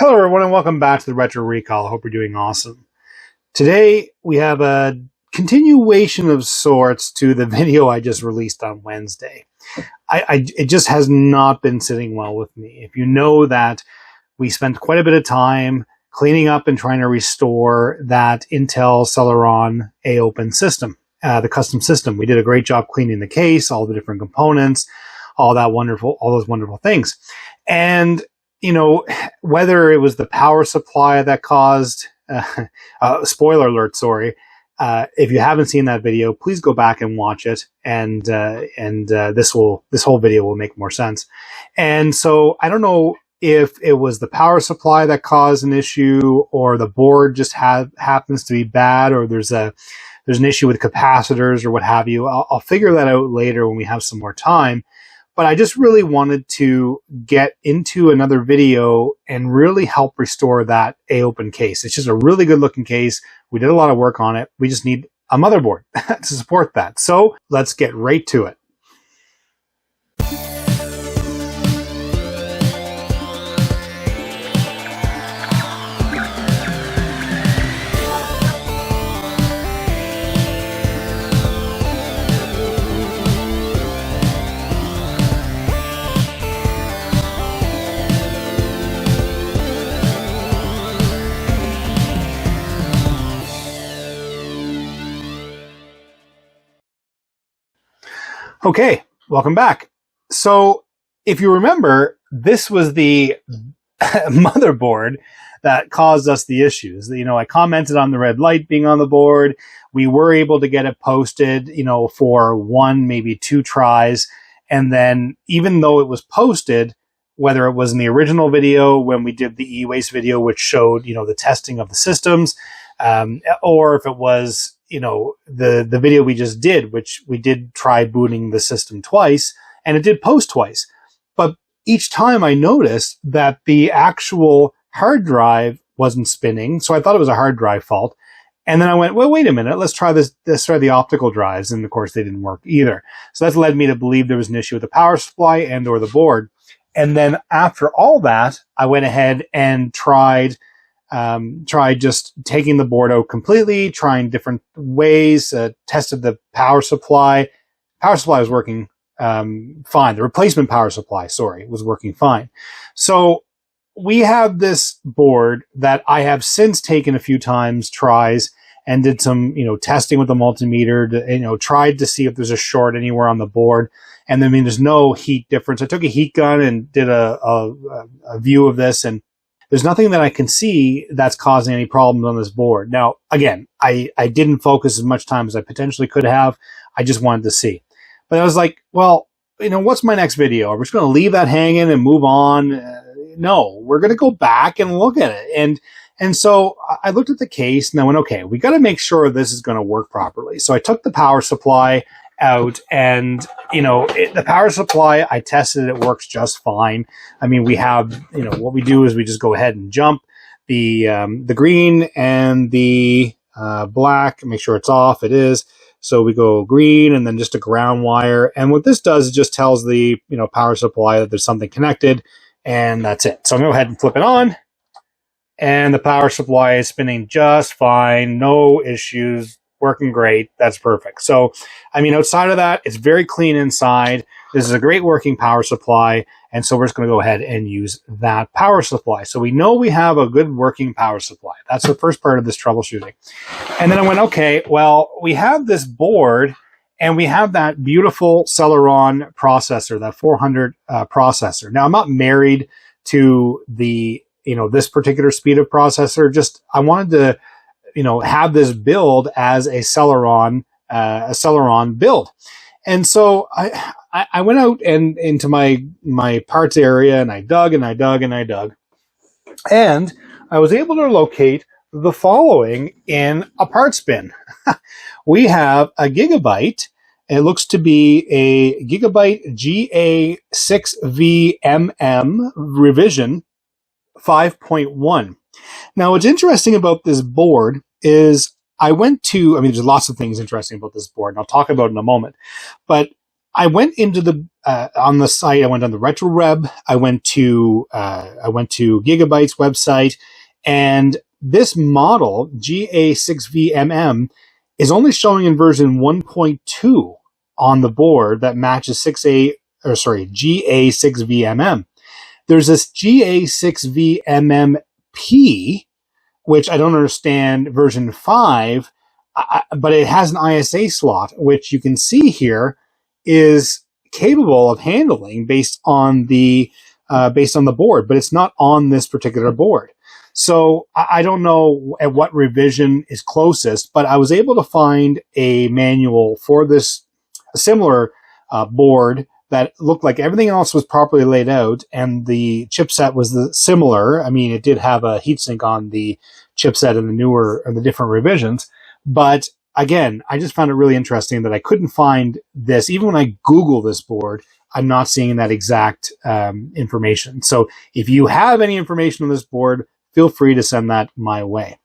Hello everyone and welcome back to the Retro Recall. I hope you're doing awesome. Today we have a continuation of sorts to the video I just released on Wednesday. It just has not been sitting well with me. If you know that we spent quite a bit of time cleaning up and trying to restore that Intel Celeron AOpen system, the custom system. We did a great job cleaning the case, all the different components, all those wonderful things. And you know, whether it was the power supply that caused, spoiler alert, sorry. If you haven't seen that video, please go back and watch it. And this whole video will make more sense. And so I don't know if it was the power supply that caused an issue, or the board just happens to be bad, or there's an issue with capacitors or what have you. I'll figure that out later when we have some more time. But I just really wanted to get into another video and really help restore that AOpen case. It's just a really good looking case. We did a lot of work on it. We just need a motherboard to support that. So let's get right to it. Okay, welcome back. So if you remember, this was the motherboard that caused us the issues. You know, I commented on the red light being on the board. We were able to get it posted, you know, for one, maybe two tries. And then even though it was posted, whether it was in the original video when we did the e-waste video, which showed, you know, the testing of the systems, or if it was, you know, the video we just did, which we did try booting the system twice, and it did post twice. But each time I noticed that the actual hard drive wasn't spinning, so I thought it was a hard drive fault. And then I went, well, wait a minute, let's try this. Let's try the optical drives, and of course they didn't work either. So that's led me to believe there was an issue with the power supply and or the board. And then after all that, I went ahead and tried just taking the board out completely, trying different ways, tested the power supply. Power supply was working fine. The replacement power supply, was working fine. So we have this board that I have since taken a few tries, and did some, you know, testing with the multimeter, tried to see if there's a short anywhere on the board. And I mean, there's no heat difference. I took a heat gun and did a view of this, and there's nothing that I can see that's causing any problems on this board. Now, again, I didn't focus as much time as I potentially could have. I just wanted to see. But I was like, well, you know, what's my next video? Are we just going to leave that hanging and move on? No, we're going to go back and look at it. And so I looked at the case and I went, okay, we got to make sure this is going to work properly. So I took the power supply out, and you know, the power supply, I tested it, works just fine. I mean, we have, you know, what we do is we just go ahead and jump the green and the black, make sure it's off. It is. So we go green and then just a ground wire. And what this does is just tells the, you know, power supply that there's something connected, and that's it. So I'm going to go ahead and flip it on, and the power supply is spinning just fine. No issues. Working great. That's perfect. So, I mean, outside of that, it's very clean inside. This is a great working power supply. And so we're just going to go ahead and use that power supply. So we know we have a good working power supply. That's the first part of this troubleshooting. And then I went, okay, well, we have this board and we have that beautiful Celeron processor, that 400 processor. Now, I'm not married to the, you know, this particular speed of processor. Just, I wanted to, you know, have this build as a Celeron build. And so I went out and into my parts area, and I dug and I dug and I dug. And I was able to locate the following in a parts bin. We have a Gigabyte. It looks to be a Gigabyte GA6VMM revision 5.1. Now, what's interesting about this board is there's lots of things interesting about this board, and I'll talk about it in a moment. But I went into the on the site. I went on the RetroWeb. I went to Gigabyte's website, and this model GA6VMM is only showing in version 1.2 on the board that matches GA6VMM. There's this GA6VMMP, which I don't understand, version 5, but it has an ISA slot, which you can see here is capable of handling based on the board, but it's not on this particular board. So I don't know at what revision is closest, but I was able to find a manual for this, a similar board that looked like everything else was properly laid out, and the chipset was similar. I mean, it did have a heatsink on the chipset in the newer or the different revisions, but again, I just found it really interesting that I couldn't find this. Even when I Google this board, I'm not seeing that exact information. So if you have any information on this board, feel free to send that my way.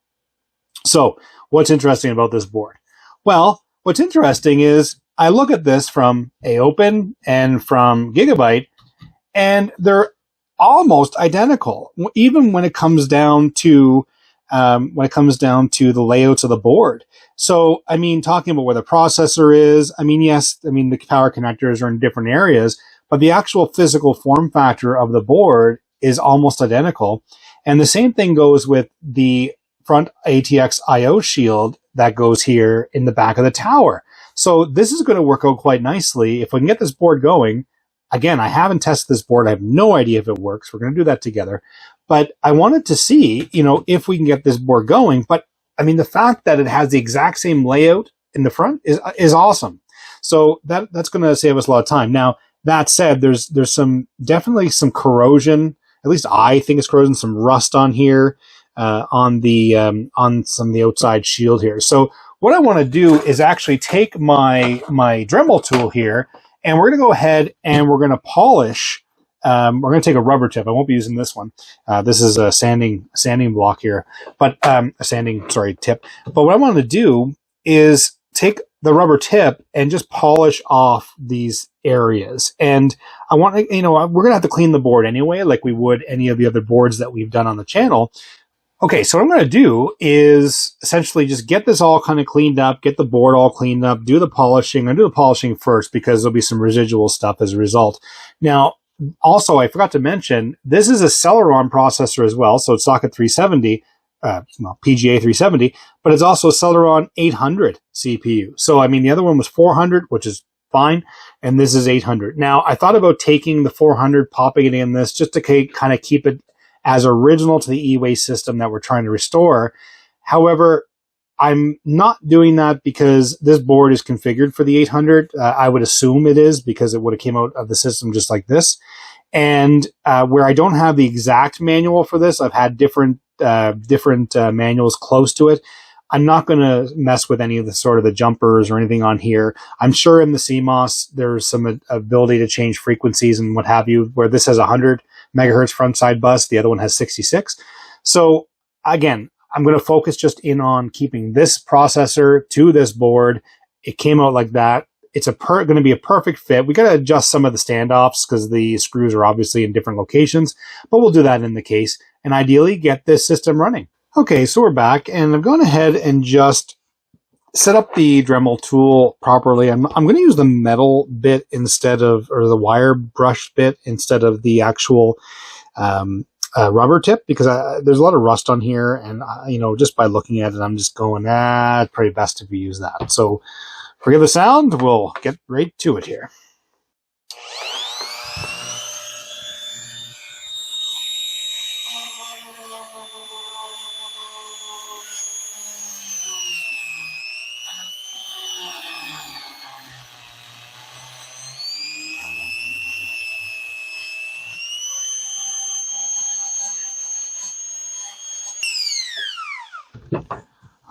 So what's interesting about this board? Well, what's interesting is I look at this from AOpen and from Gigabyte, and they're almost identical, even when it comes down to the layouts of the board. So, I mean, talking about where the processor is, I mean, yes, I mean, the power connectors are in different areas, but the actual physical form factor of the board is almost identical. And the same thing goes with the front ATX I/O shield that goes here in the back of the tower. So this is going to work out quite nicely. If we can get this board going, again, I haven't tested this board. I have no idea if it works. We're going to do that together. But I wanted to see, if we can get this board going. But I mean, the fact that it has the exact same layout in the front is awesome. So that's going to save us a lot of time. Now, that said, there's definitely some corrosion. At least I think it's corrosion, some rust on here, on some of the outside shield here. So what I want to do is actually take my Dremel tool here, and we're going to go ahead and we're going to polish. We're going to take a rubber tip. I won't be using this one. This is a sanding block here, but a sanding tip. But what I want to do is take the rubber tip and just polish off these areas. And I want to, we're going to have to clean the board anyway, like we would any of the other boards that we've done on the channel. Okay, so what I'm going to do is essentially just get this all kind of cleaned up, get the board all cleaned up, do the polishing. I'll do the polishing first because there'll be some residual stuff as a result. Now, also, I forgot to mention, this is a Celeron processor as well, so it's socket 370, PGA 370, but it's also a Celeron 800 CPU. So, I mean, the other one was 400, which is fine, and this is 800. Now, I thought about taking the 400, popping it in this, just to kind of keep it as original to the e-waste system that we're trying to restore. However, I'm not doing that because this board is configured for the 800. I would assume it is because it would have came out of the system just like this. And where I don't have the exact manual for this, I've had different manuals close to it. I'm not going to mess with any of the jumpers or anything on here. I'm sure in the CMOS there's some ability to change frequencies and what have you, where this has 100 megahertz front side bus, the other one has 66. So again, I'm going to focus just in on keeping this processor to this board. It came out like that. It's going to be a perfect fit. We got to adjust some of the standoffs because the screws are obviously in different locations, but we'll do that in the case and ideally get this system running. Okay, so we're back, and I've gone ahead and just set up the Dremel tool properly. I'm going to use the metal bit or the wire brush bit instead of the actual rubber tip because there's a lot of rust on here, and just by looking at it, I'm just going, it's probably best if we use that. So forgive the sound, we'll get right to it here.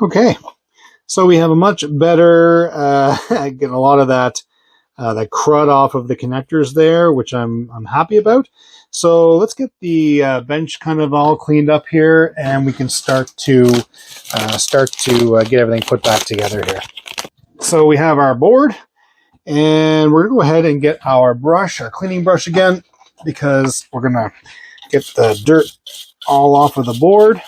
Okay, so we have a much better, get a lot of that crud off of the connectors there, which I'm happy about. So let's get the bench kind of all cleaned up here, and we can start to get everything put back together here. So we have our board, And we're going to go ahead and get our brush, our cleaning brush again, because we're going to get the dirt all off of the board,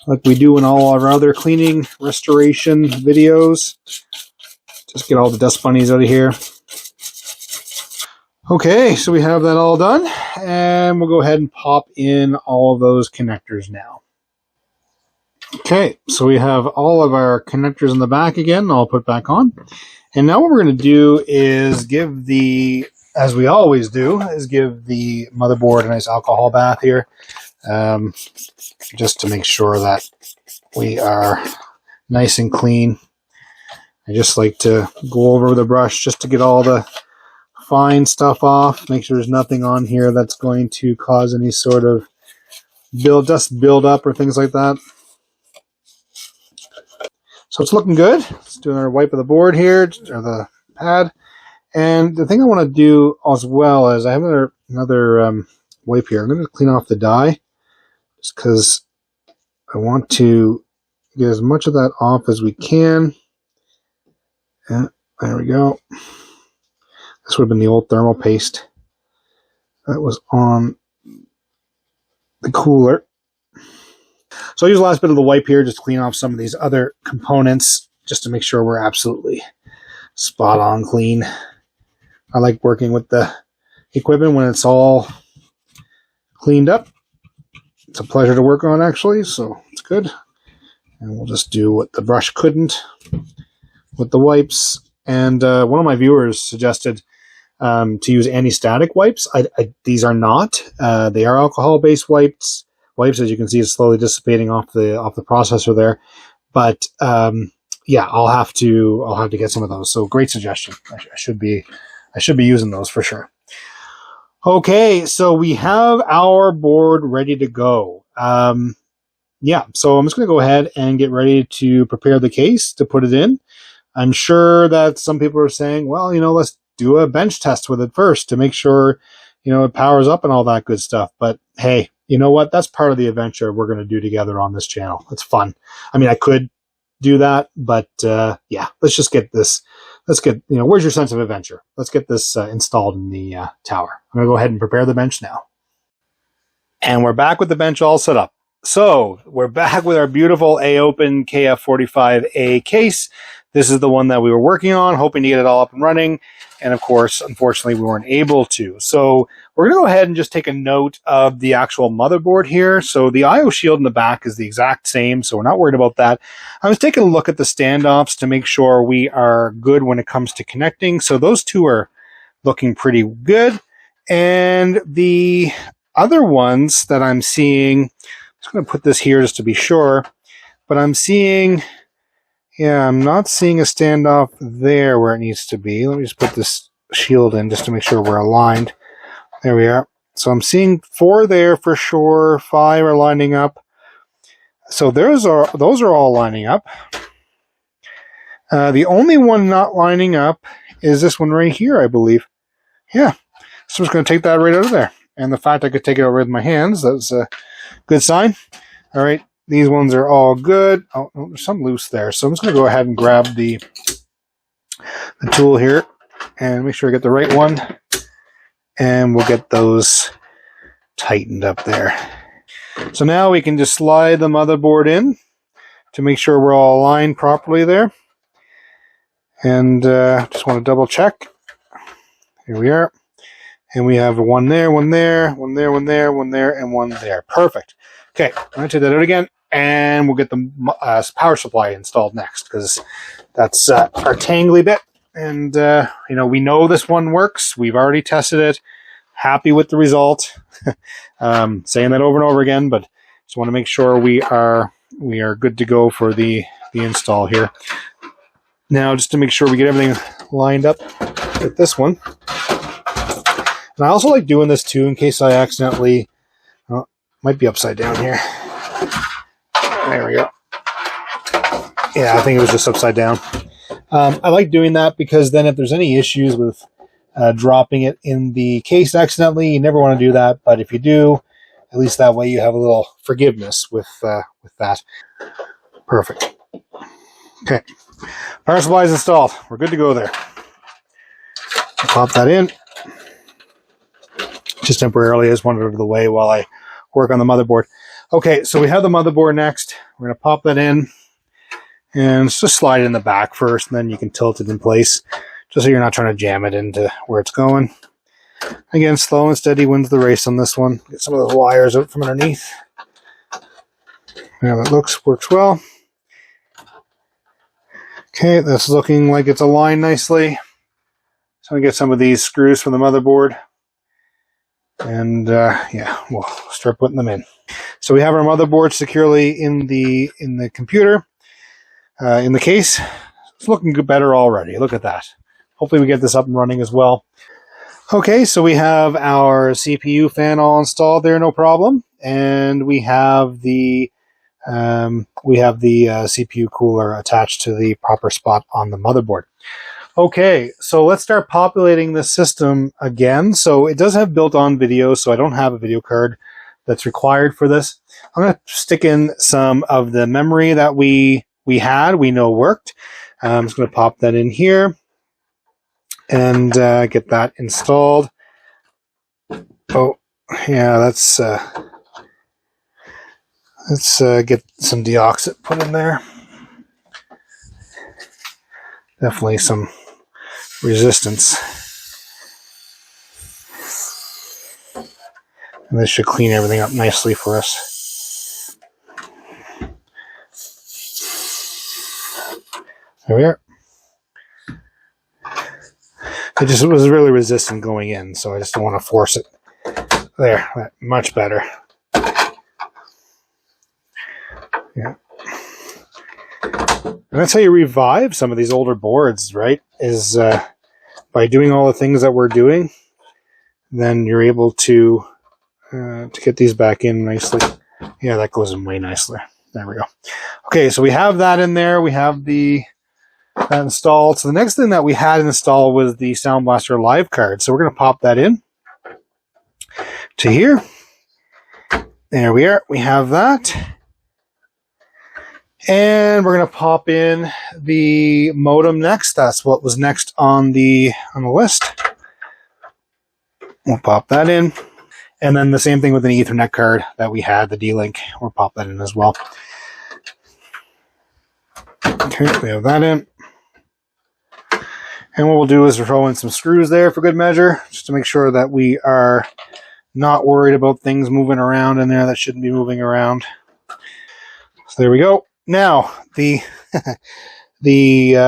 like we do in all of our other cleaning restoration videos. Just get all the dust bunnies out of here. Okay, so we have that all done, and we'll go ahead and pop in all of those connectors now. Okay, so we have all of our connectors in the back again, all put back on. And now what we're going to do is give the, as we always do, is give the motherboard a nice alcohol bath here. Just to make sure that we are nice and clean. I just like to go over the brush just to get all the fine stuff off. Make sure there's nothing on here that's going to cause any sort of dust build up or things like that. So it's looking good. Let's do our wipe of the board here, or the pad. And the thing I want to do as well is I have another wipe here. I'm going to clean off the dye just because I want to get as much of that off as we can. And there we go. This would have been the old thermal paste that was on the cooler. So I'll use the last bit of the wipe here just to clean off some of these other components just to make sure we're absolutely spot on clean. I like working with the equipment when it's all cleaned up. It's a pleasure to work on, actually, so it's good. And we'll just do what the brush couldn't with the wipes. And one of my viewers suggested to use anti-static wipes. These are not. They are alcohol-based wipes. As you can see, is slowly dissipating off the processor there. But yeah, I'll have to get some of those. So great suggestion. I should be using those for sure. Okay, so we have our board ready to go. Yeah, so I'm just going to go ahead and get ready to prepare the case to put it in. I'm sure that some people are saying, well, let's do a bench test with it first to make sure, it powers up and all that good stuff. But hey, you know what? That's part of the adventure we're going to do together on this channel. It's fun. I mean, I could do that, but yeah, let's just get this. Let's get, where's your sense of adventure? Let's get this installed in the tower. I'm going to go ahead and prepare the bench now. And we're back with the bench all set up. So we're back with our beautiful AOpen KF45A case. This is the one that we were working on, hoping to get it all up and running. And of course, unfortunately, we weren't able to. So we're going to go ahead and just take a note of the actual motherboard here. So the I/O shield in the back is the exact same, so we're not worried about that. I was taking a look at the standoffs to make sure we are good when it comes to connecting. So those two are looking pretty good. And the other ones that I'm seeing, I'm just going to put this here just to be sure, but I'm seeing... yeah, I'm not seeing a standoff there where it needs to be. Let me just put this shield in just to make sure we're aligned. There we are. So I'm seeing 4 there for sure. 5 are lining up. So those are all lining up. The only one not lining up is this one right here, I believe. Yeah. So I'm just going to take that right out of there. And the fact I could take it over with my hands, that's a good sign. All right. These ones are all good. Oh, there's some loose there. So I'm just going to go ahead and grab the tool here and make sure I get the right one. And we'll get those tightened up there. So now we can just slide the motherboard in to make sure we're all aligned properly there. And just want to double check. Here we are. And we have one there, one there, one there, one there, one there, and one there. Perfect. Okay, I'm going to take that out again. And we'll get the power supply installed next because that's our tangly bit. And, we know this one works. We've already tested it. Happy with the result. Saying that over and over again, but just want to make sure we are good to go for the install here. Now, just to make sure we get everything lined up with this one. And I also like doing this too in case I accidentally, might be upside down here. There we go. Yeah, I think it was just upside down. I like doing that because then if there's any issues with dropping it in the case accidentally, you never want to do that. But if you do, at least that way you have a little forgiveness with that. Perfect. Okay. Power supply is installed. We're good to go there. Pop that in. Just temporarily, I just wanted it out of the way while I work on the motherboard. Okay, so we have the motherboard next. We're going to pop that in. And just slide it in the back first, and then you can tilt it in place, just so you're not trying to jam it into where it's going. Again, slow and steady wins the race on this one. Get some of those wires out from underneath. Yeah, that works well. Okay, that's looking like it's aligned nicely. So I get some of these screws from the motherboard. And yeah, we'll start putting them in. So we have our motherboard securely in the computer, in the case. It's looking better already. Look at that. Hopefully we get this up and running as well. Okay, so we have our CPU fan all installed there, no problem. And we have the CPU cooler attached to the proper spot on the motherboard. Okay, so let's start populating this system again. So it does have built-on video, so I don't have a video card that's required for this. I'm going to stick in some of the memory that we know worked. I'm just going to pop that in here and get that installed. Oh, yeah, let's get some deoxit put in there. Definitely some resistance. And this should clean everything up nicely for us. There we are. It just was really resistant going in, so I just don't want to force it. There, much better. Yeah. And that's how you revive some of these older boards, right? Is by doing all the things that we're doing, then you're able to get these back in nicely. Yeah, that goes in way nicely. There we go. Okay, so we have that in there. We have that installed. So the next thing that we had installed was the Sound Blaster Live card. So we're going to pop that in to here. There we are. We have that. And we're going to pop in the modem next. That's what was next on the list. We'll pop that in. And then the same thing with an Ethernet card that we had, the D-Link. We'll pop that in as well. Okay, we have that in. And what we'll do is throw in some screws there for good measure, just to make sure that we are not worried about things moving around in there that shouldn't be moving around. So there we go. Now, the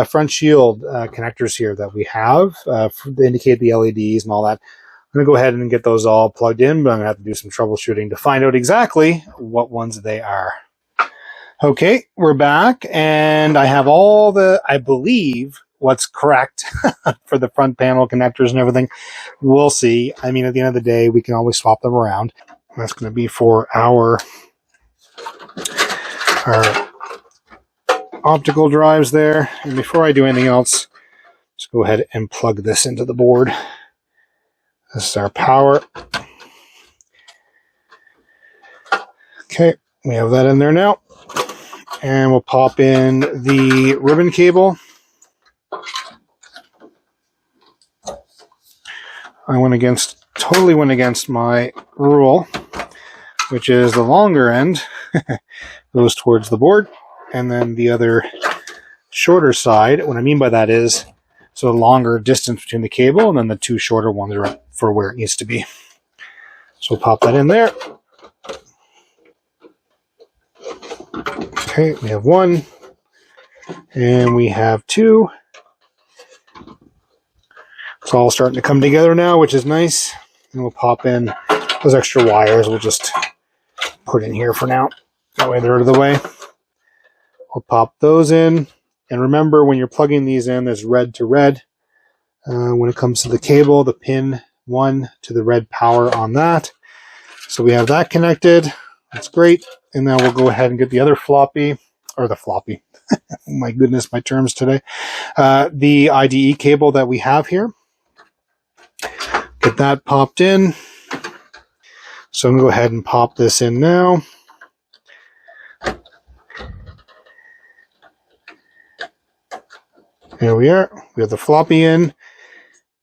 front shield connectors here that we have to indicate the LEDs and all that, I'm going to go ahead and get those all plugged in, but I'm going to have to do some troubleshooting to find out exactly what ones they are. Okay, we're back, and I have all I believe, what's correct for the front panel connectors and everything. We'll see. I mean, at the end of the day, we can always swap them around. That's going to be for our optical drives there. And before I do anything else, let's go ahead and plug this into the board. This is our power. Okay, we have that in there now. And we'll pop in the ribbon cable. I totally went against my rule, which is the longer end goes towards the board, and then the other shorter side, what I mean by that is, so a longer distance between the cable, and then the two shorter ones are for where it needs to be. So we'll pop that in there. Okay, we have one, and we have two. It's all starting to come together now, which is nice. And we'll pop in those extra wires. We'll just put in here for now. That way they're out of the way. We'll pop those in. And remember, when you're plugging these in, there's red to red. When it comes to the cable, the pin 1 to the red power on that. So we have that connected. That's great. And now we'll go ahead and get the other floppy, or the floppy. Oh my goodness, my terms today. The IDE cable that we have here. Get that popped in. So I'm going to go ahead and pop this in now. Here we are. We have the floppy in.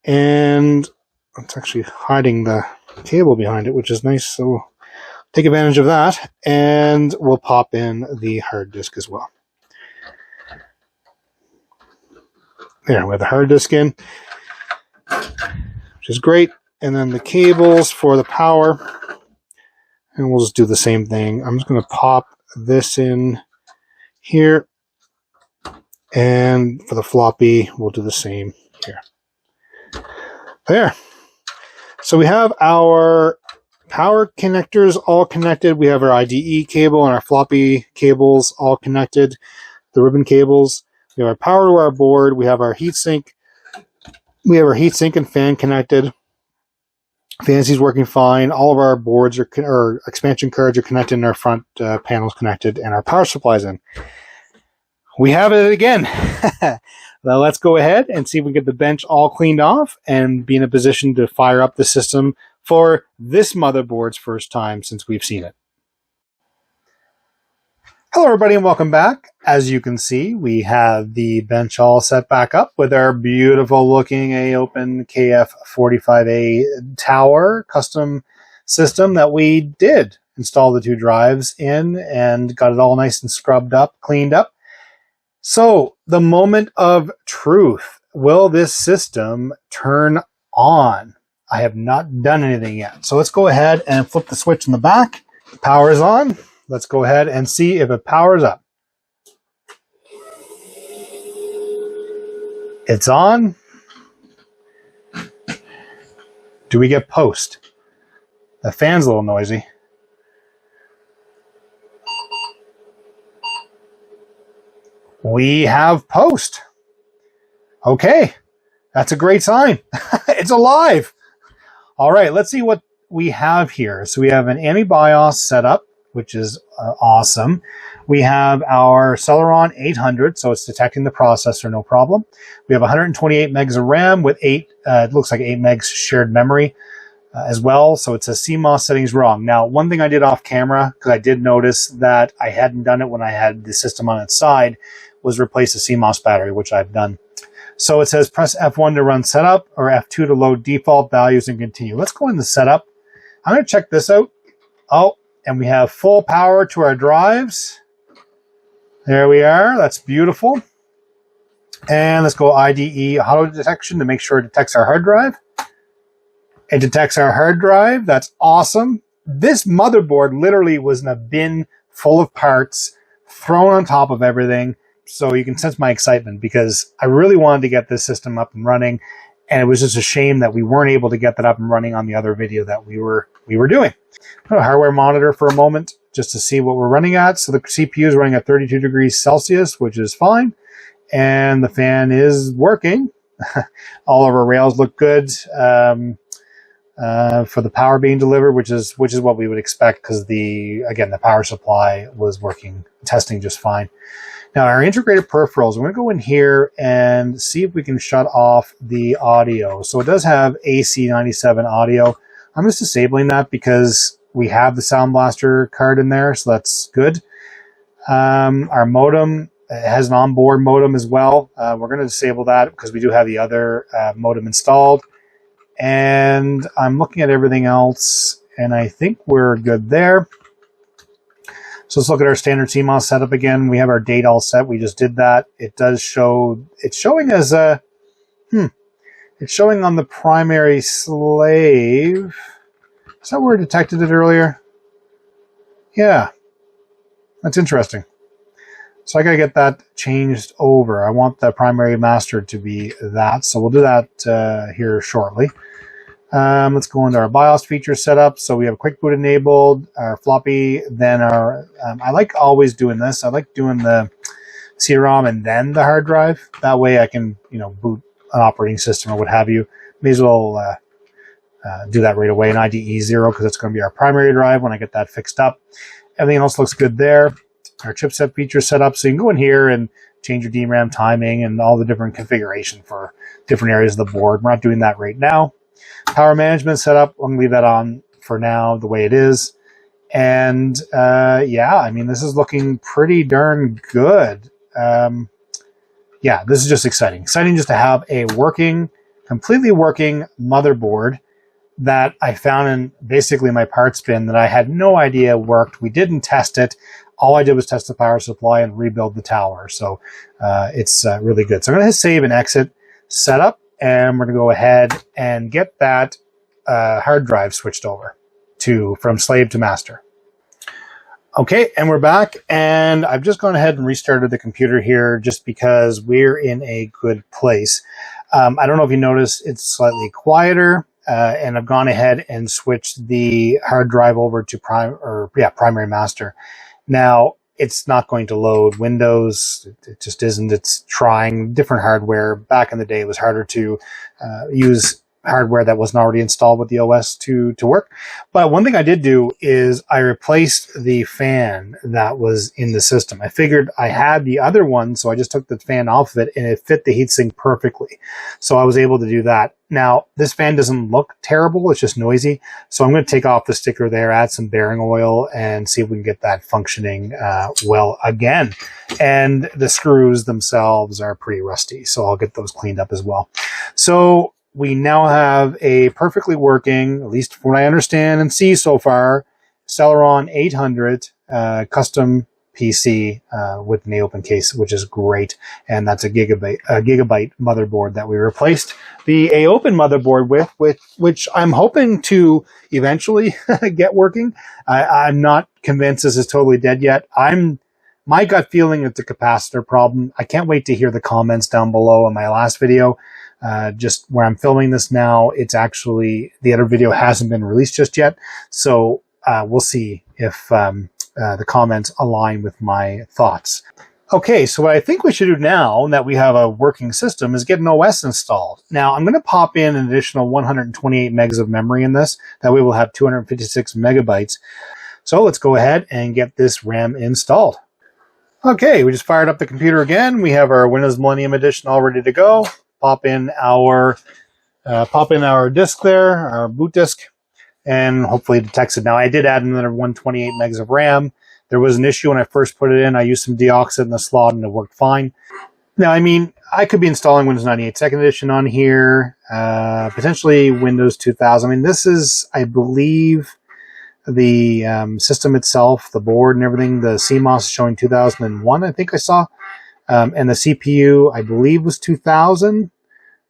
And it's actually hiding the cable behind it, which is nice. So we'll take advantage of that, and we'll pop in the hard disk as well. There, we have the hard disk in, which is great. And then the cables for the power, and we'll just do the same thing. I'm just going to pop this in here, and for the floppy, we'll do the same here. There. So we have our power connectors all connected. We have our IDE cable and our floppy cables all connected, the ribbon cables. We have our power to our board. We have our heatsink. We have our heatsink and fan connected. Fancy's working fine. All of our boards or expansion cards are connected, and our front panels connected, and our power supply's in. We have it again. Now let's go ahead and see if we can get the bench all cleaned off and be in a position to fire up the system for this motherboard's first time since we've seen it. Hello everybody and welcome back. As you can see, we have the bench all set back up with our beautiful looking AOpen KF45A tower custom system that we did install the 2 drives in and got it all nice and scrubbed up, cleaned up. So the moment of truth, will this system turn on? I have not done anything yet. So let's go ahead and flip the switch in the back. Power is on. Let's go ahead and see if it powers up. It's on. Do we get post? The fan's a little noisy. We have post. Okay, that's a great sign. It's alive. All right, let's see what we have here. So we have an anti-BIOS setup, which is awesome. We have our Celeron 800, so it's detecting the processor, no problem. We have 128 megs of RAM with it looks like 8 megs shared memory as well. So it says CMOS settings wrong. Now, one thing I did off camera, because I did notice that I hadn't done it when I had the system on its side, was replace the CMOS battery, which I've done. So it says press F1 to run setup or F2 to load default values and continue. Let's go into setup. I'm going to check this out. Oh, and we have full power to our drives. There we are. That's beautiful. And let's go IDE auto detection to make sure it detects our hard drive. It detects our hard drive. That's awesome. This motherboard literally was in a bin full of parts thrown on top of everything. So you can sense my excitement because I really wanted to get this system up and running. And it was just a shame that we weren't able to get that up and running on the other video that we were doing. Put a hardware monitor for a moment just to see what we're running at. So the CPU is running at 32 degrees Celsius, which is fine. And the fan is working. All of our rails look good for the power being delivered, which is what we would expect because the power supply was working, testing just fine. Now our integrated peripherals, we're going to go in here and see if we can shut off the audio. So it does have AC97 audio. I'm just disabling that because we have the Sound Blaster card in there, so that's good. Our modem has an onboard modem as well. We're going to disable that because we do have the other modem installed. And I'm looking at everything else, and I think we're good there. So let's look at our standard CMOS setup again. We have our date all set. We just did that. It does show, it's showing as a, it's showing on the primary slave. Is that where it detected it earlier? Yeah, that's interesting. So I gotta get that changed over. I want the primary master to be that. So we'll do that here shortly. Let's go into our BIOS feature setup. So we have quick boot enabled, our floppy, then our, I like always doing this. I like doing the CD-ROM and then the hard drive. That way I can, boot an operating system or what have you. May as well do that right away in IDE 0 because it's going to be our primary drive when I get that fixed up. Everything else looks good there. Our chipset feature setup. So you can go in here and change your DRAM timing and all the different configuration for different areas of the board. We're not doing that right now. Power management setup, I'm going to leave that on for now the way it is. And yeah, I mean, this is looking pretty darn good. Yeah, this is just exciting. Exciting just to have a working completely working motherboard that I found in basically my parts bin that I had no idea worked. We didn't test it. All I did was test the power supply and rebuild the tower. So it's really good. So I'm going to hit save and exit, setup, and we're going to go ahead and get that hard drive switched over from slave to master. Okay, and we're back, and I've just gone ahead and restarted the computer here just because we're in a good place. I don't know if you noticed, it's slightly quieter. And I've gone ahead and switched the hard drive over to primary master. Now, it's not going to load Windows. It just isn't. It's trying different hardware. Back in the day, it was harder to use hardware that wasn't already installed with the OS to work. But one thing I did do is I replaced the fan that was in the system. I figured I had the other one, so I just took the fan off of it, and it fit the heatsink perfectly. So I was able to do that. Now, this fan doesn't look terrible. It's just noisy. So I'm going to take off the sticker there, add some bearing oil, and see if we can get that functioning well again. And the screws themselves are pretty rusty, so I'll get those cleaned up as well. So we now have a perfectly working, at least from what I understand and see so far, Celeron 800 custom PC with an AOpen case, which is great. And that's a Gigabyte motherboard that we replaced the AOpen motherboard with, which I'm hoping to eventually get working. I'm not convinced this is totally dead yet. My gut feeling it's a capacitor problem. I can't wait to hear the comments down below in my last video. Just where I'm filming this now, it's actually, the other video hasn't been released just yet. So we'll see if the comments align with my thoughts. Okay, so what I think we should do now that we have a working system is get an OS installed. Now, I'm going to pop in an additional 128 megs of memory in this. That way we'll have 256 megabytes. So let's go ahead and get this RAM installed. Okay, we just fired up the computer again. We have our Windows Millennium Edition all ready to go. Pop in our disk there, our boot disk, and hopefully it detects it. Now, I did add another 128 megs of RAM. There was an issue when I first put it in. I used some deoxit in the slot and it worked fine. Now, I mean, I could be installing Windows 98 Second Edition on here, potentially Windows 2000. I mean, this is, I believe, the system itself, the board and everything. The CMOS is showing 2001, I think I saw. And the CPU, I believe, was 2000.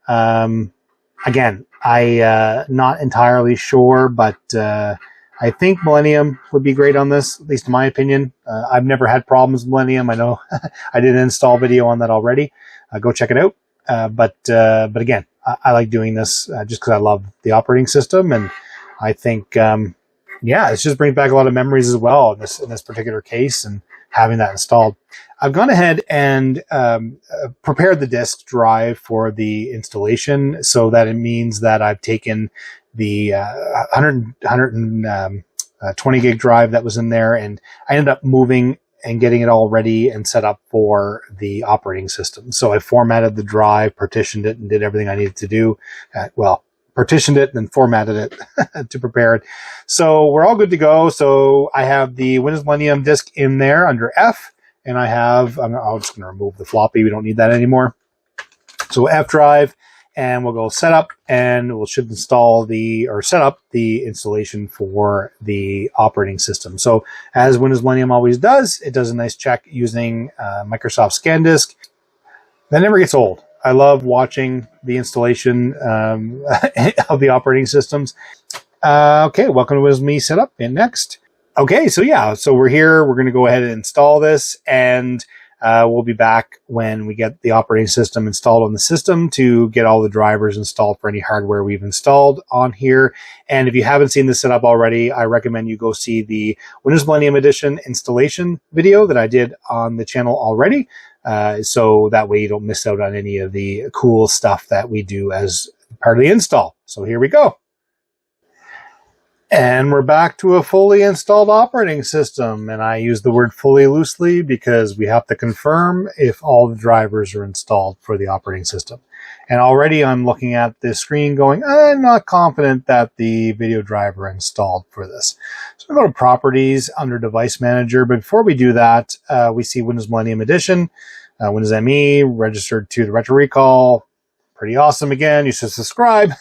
Again, not entirely sure, but I think Millennium would be great on this, at least in my opinion. I've never had problems with Millennium. I know I did an install video on that already. Go check it out. But again, I like doing this just because I love the operating system, and I think, yeah, it just brings back a lot of memories as well in this particular case, and having that installed. I've gone ahead and prepared the disk drive for the installation, so that it means that I've taken the 120 gig drive that was in there, and I ended up moving and getting it all ready and set up for the operating system. So I formatted the drive, partitioned it, and did everything I needed to do. Partitioned it and then formatted it to prepare it. So we're all good to go. So I have the Windows Millennium disk in there under F, and I'm just going to remove the floppy. We don't need that anymore. So F drive, and we'll go setup, and we'll set up the installation for the operating system. So as Windows Millennium always does, it does a nice check using Microsoft ScanDisk. That never gets old. I love watching the installation of the operating systems. Okay, welcome to Windows Me Setup, and next. Okay, so yeah, so we're here. We're going to go ahead and install this, and we'll be back when we get the operating system installed on the system to get all the drivers installed for any hardware we've installed on here. And if you haven't seen this setup already, I recommend you go see the Windows Millennium Edition installation video that I did on the channel already. So that way you don't miss out on any of the cool stuff that we do as part of the install. So here we go. And we're back to a fully installed operating system. And I use the word fully loosely because we have to confirm if all the drivers are installed for the operating system. And already I'm looking at this screen going, I'm not confident that the video driver installed for this. So we go to Properties under Device Manager. But before we do that, we see Windows Millennium Edition, Windows ME, registered to the Retro Recall, pretty awesome. Again, you should subscribe.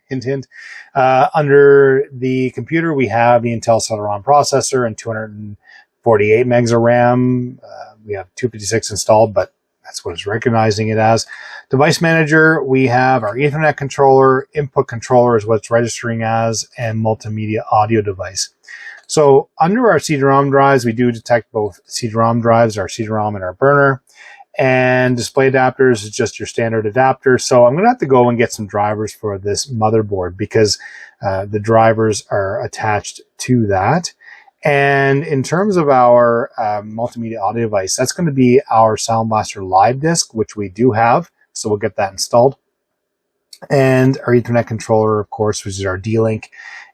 Hint, hint. Under the computer, we have the Intel Celeron processor and 248 megs of RAM. We have 256 installed, but that's what it's recognizing it as. Device manager, we have our Ethernet controller, input controller is what it's registering as, and multimedia audio device. So under our CD-ROM drives, we do detect both CD-ROM drives, our CD-ROM and our burner. And display adapters is just your standard adapter. So I'm going to have to go and get some drivers for this motherboard because the drivers are attached to that. And in terms of our multimedia audio device, that's going to be our Sound Blaster Live disc, which we do have. So we'll get that installed. And our Ethernet controller, of course, which is our D-Link.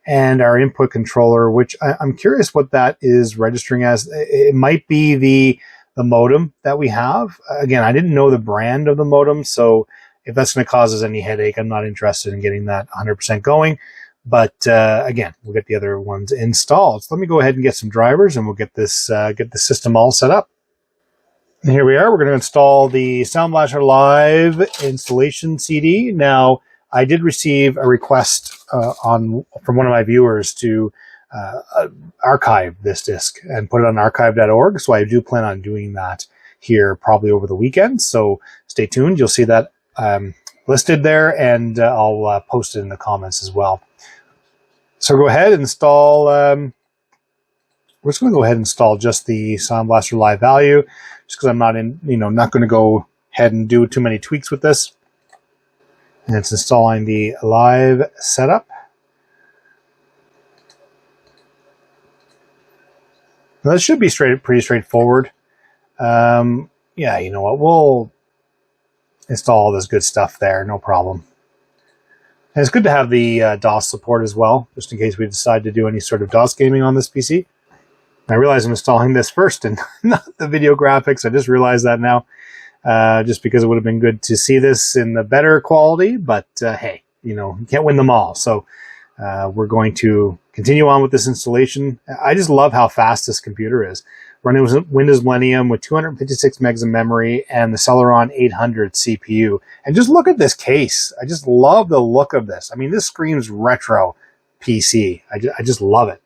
And our input controller, which I'm curious what that is registering as. It might be the modem that we have. Again, I didn't know the brand of the modem, so if that's going to cause us any headache, I'm not interested in getting that 100% going. But again, we'll get the other ones installed. So let me go ahead and get some drivers, and we'll get the system all set up. And here we are. We're going to install the Sound Blaster Live installation CD. Now, I did receive a request from one of my viewers to archive this disk and put it on archive.org. So I do plan on doing that here probably over the weekend. So stay tuned. You'll see that listed there, and I'll post it in the comments as well. So go ahead and install. We're just going to go ahead and install just the Sound Blaster Live value, just because I'm not going to go ahead and do too many tweaks with this. And it's installing the live setup. Now, this should be pretty straightforward. Yeah, you know what? We'll install all this good stuff there, no problem. And it's good to have the DOS support as well, just in case we decide to do any sort of DOS gaming on this PC. And I realize I'm installing this first and not the video graphics. I just realized that now. Just because it would have been good to see this in the better quality, but hey, you can't win them all. So we're going to continue on with this installation. I just love how fast this computer is. Running Windows Millennium with 256 megs of memory and the Celeron 800 CPU. And just look at this case. I just love the look of this. I mean, this screams retro PC. I just love it.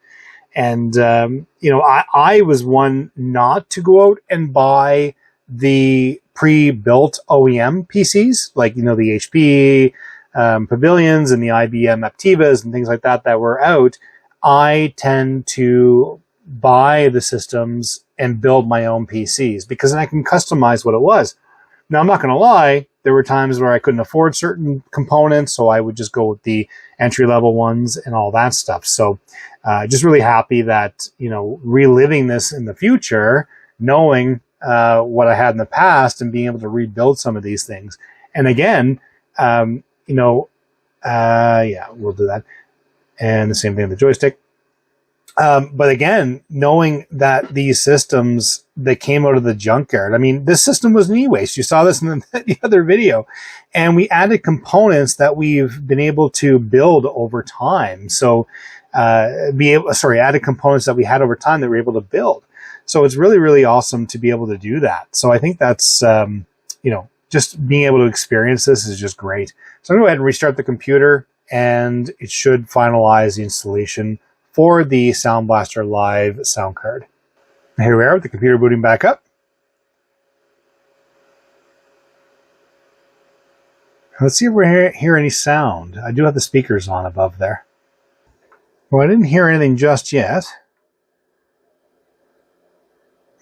And, I was one not to go out and buy the pre-built OEM PCs, like, the HP Pavilions and the IBM Aptivas and things like that were out. I tend to buy the systems and build my own PCs because then I can customize what it was. Now, I'm not going to lie, there were times where I couldn't afford certain components, so I would just go with the entry-level ones and all that stuff. So just really happy that, reliving this in the future, knowing what I had in the past and being able to rebuild some of these things. And again, yeah, we'll do that. And the same thing with the joystick. But again, knowing that these systems that came out of the junkyard, I mean, this system was an e-waste. You saw this in the other video. And we added components that we've been able to build over time. So, added components that we had over time that we were able to build. So it's really, really awesome to be able to do that. So I think that's, just being able to experience this is just great. So I'm going to go ahead and restart the computer, and it should finalize the installation for the Sound Blaster Live sound card. And here we are with the computer booting back up. Let's see if we hear any sound. I do have the speakers on above there. Well, I didn't hear anything just yet,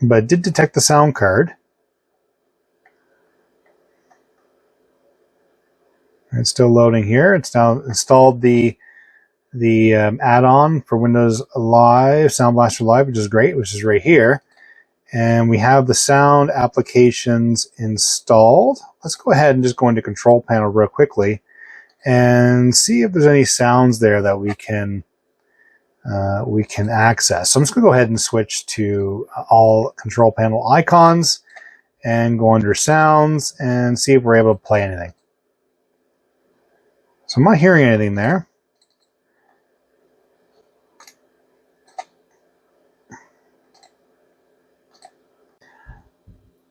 but I did detect the sound card. It's still loading here. It's now installed the add-on for Windows Live, Sound Blaster Live, which is great, which is right here. And we have the sound applications installed. Let's go ahead and just go into Control Panel real quickly and see if there's any sounds there that we can access. So I'm just going to go ahead and switch to all Control Panel icons and go under Sounds and see if we're able to play anything. So I'm not hearing anything there.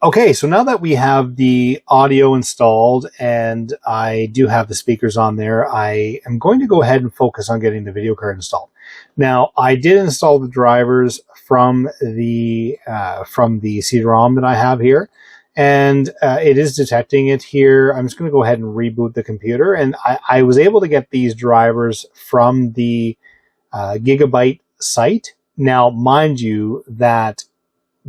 Okay, so now that we have the audio installed and I do have the speakers on there, I am going to go ahead and focus on getting the video card installed. Now, I did install the drivers from the CD-ROM that I have here, and it is detecting it here. I'm just going to go ahead and reboot the computer, and I was able to get these drivers from the Gigabyte site. Now, mind you, that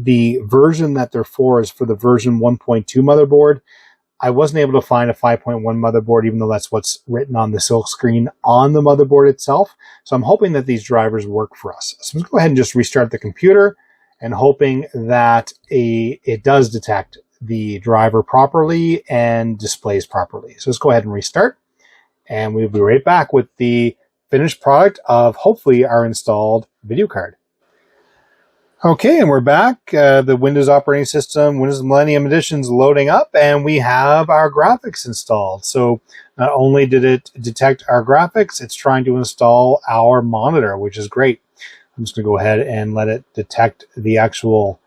the version that they're for is for the version 1.2 motherboard. I wasn't able to find a 5.1 motherboard, even though that's what's written on the silk screen on the motherboard itself. So I'm hoping that these drivers work for us. So let's go ahead and just restart the computer and hoping that it does detect the driver properly and displays properly. So let's go ahead and restart, and we'll be right back with the finished product of hopefully our installed video card. Okay, and we're back. The Windows operating system, Windows Millennium Edition is loading up, and we have our graphics installed. So not only did it detect our graphics, it's trying to install our monitor, which is great. I'm just going to go ahead and let it detect the actual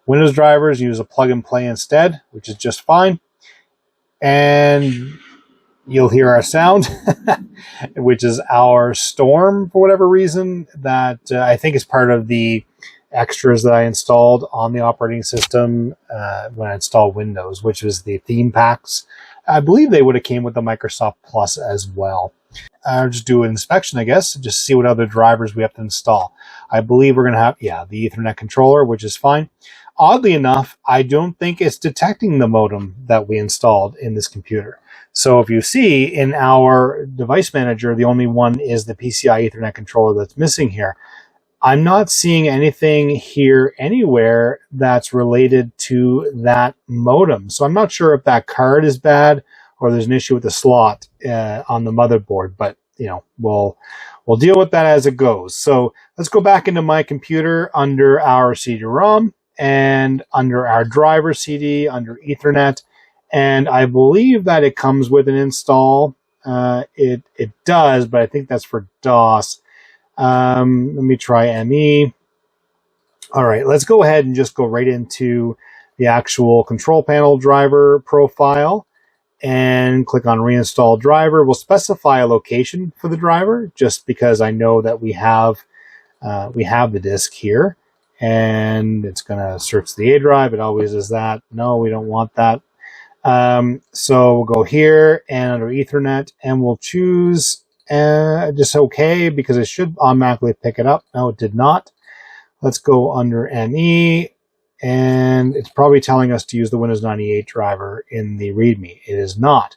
Windows drivers, use a plug and play instead, which is just fine. And you'll hear our sound, which is our Storm, for whatever reason, that I think is part of the extras that I installed on the operating system when I installed Windows, which was the theme packs. I believe they would have came with the Microsoft Plus as well. I'll just do an inspection, I guess, just see what other drivers we have to install. I believe we're going to have, the Ethernet controller, which is fine. Oddly enough, I don't think it's detecting the modem that we installed in this computer. So if you see in our device manager, the only one is the PCI Ethernet controller that's missing here. I'm not seeing anything here anywhere that's related to that modem. So I'm not sure if that card is bad or there's an issue with the slot on the motherboard, but we'll deal with that as it goes. So let's go back into my computer under our CD-ROM and under our driver CD, under Ethernet, and I believe that it comes with an install. It does, but I think that's for DOS. Let me try ME. All right, let's go ahead and just go right into the actual control panel driver profile and click on reinstall driver. We'll specify a location for the driver just because I know that we have the disk here, and it's going to search the A drive. It always does that. No, we don't want that. So we'll go here and under Ethernet, and we'll choose just OK, because it should automatically pick it up. No, it did not. Let's go under ME, and it's probably telling us to use the Windows 98 driver in the README. It is not.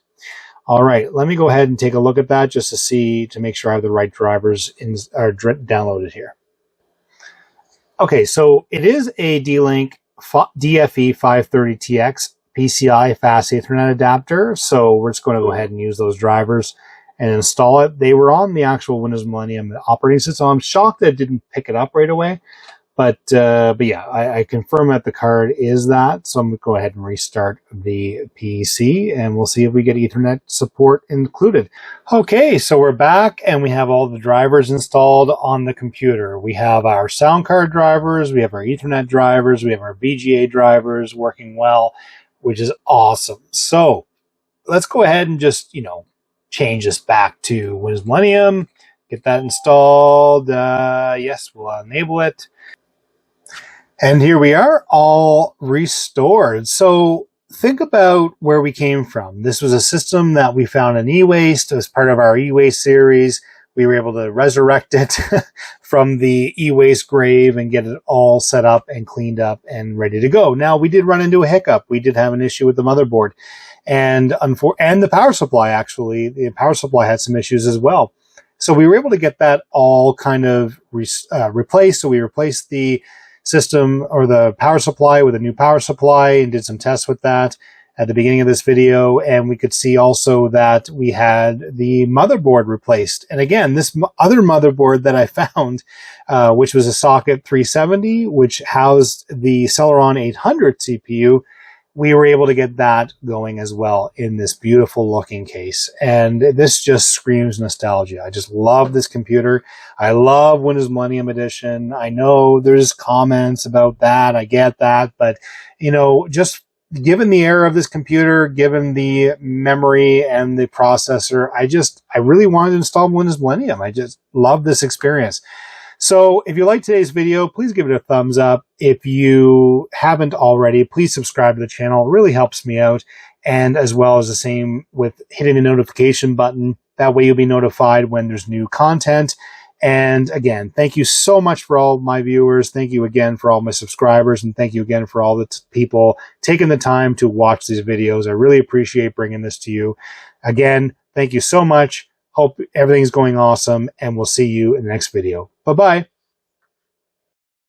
All right, let me go ahead and take a look at that just to make sure I have the right drivers downloaded here. Okay, so it is a D-Link DFE 530TX PCI fast Ethernet adapter. So we're just going to go ahead and use those drivers and install it. They were on the actual Windows Millennium operating system. I'm shocked that it didn't pick it up right away. But yeah, I confirm that the card is that. So I'm going to go ahead and restart the PC, and we'll see if we get Ethernet support included. Okay, so we're back, and we have all the drivers installed on the computer. We have our sound card drivers, we have our Ethernet drivers, we have our VGA drivers working well, which is awesome. So let's go ahead and just, change this back to Windows Millennium, get that installed. Yes, we'll enable it. And here we are, all restored. So think about where we came from. This was a system that we found in e-waste as part of our e-waste series. We were able to resurrect it from the e-waste grave and get it all set up and cleaned up and ready to go. Now, we did run into a hiccup. We did have an issue with the motherboard. And the power supply, actually. The power supply had some issues as well. So we were able to get that all kind of replaced. So we replaced the system or the power supply with a new power supply and did some tests with that at the beginning of this video. And we could see also that we had the motherboard replaced. And again, this other motherboard that I found, which was a socket 370, which housed the Celeron 800 CPU, we were able to get that going as well in this beautiful looking case. And this just screams nostalgia. I just love this computer. I love Windows Millennium Edition. I know there's comments about that. I get that. But, just given the era of this computer, given the memory and the processor, I really wanted to install Windows Millennium. I just love this experience. So if you like today's video, please give it a thumbs up. If you haven't already, please subscribe to the channel. It really helps me out. And as well as the same with hitting the notification button. That way you'll be notified when there's new content. And again, thank you so much for all my viewers. Thank you again for all my subscribers. And thank you again for all the people taking the time to watch these videos. I really appreciate bringing this to you. Again, thank you so much. Hope everything's going awesome. And we'll see you in the next video. Bye-bye.